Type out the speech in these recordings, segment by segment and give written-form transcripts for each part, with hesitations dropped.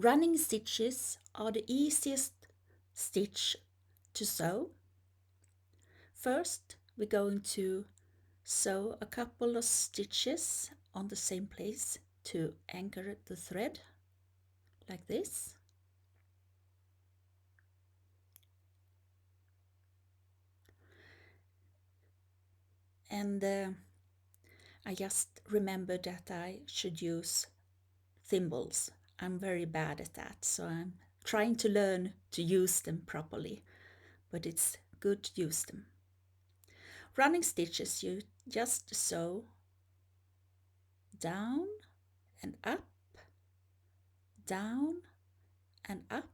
Running stitches are the easiest stitch to sew. First, we're going to sew a couple of stitches on the same place to anchor the thread, like this. And I just remembered that I should use thimbles. I'm very bad at that, so I'm trying to learn to use them properly, but it's good to use them. Running stitches, you just sew down and up, down and up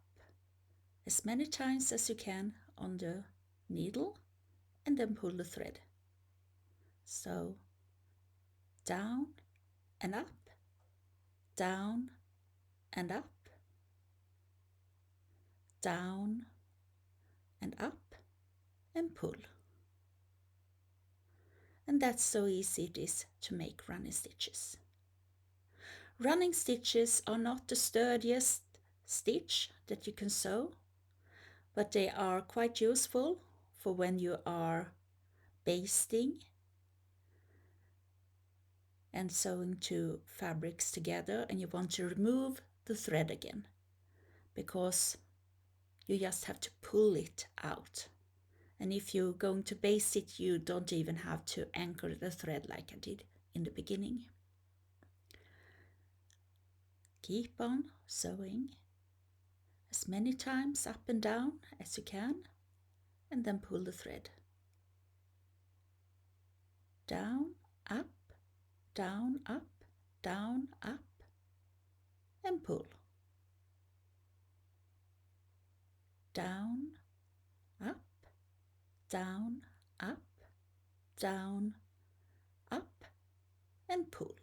as many times as you can on the needle, and then pull the thread. So down and up, down and up, down and up, and pull. And that's so easy it is to make running stitches. Running stitches are not the sturdiest stitch that you can sew, but they are quite useful for when you are basting and sewing two fabrics together and you want to remove the thread again, because you just have to pull it out. And if you're going to baste it, you don't even have to anchor the thread like I did in the beginning. Keep on sewing as many times up and down as you can, and then pull the thread. Down, up, down, up, down, up, and pull. Down, up, down, up, down, up, and pull.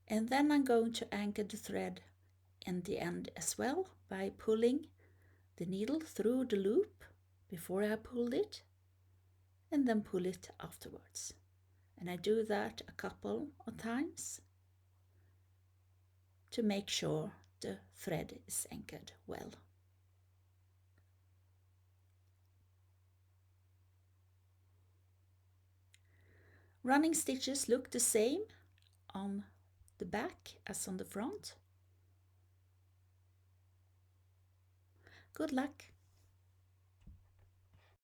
And then I'm going to anchor the thread in the end as well by pulling the needle through the loop before I pulled it, and then pull it afterwards. And I do that a couple of times to make sure the thread is anchored well. Running stitches look the same on the back as on the front. Good luck!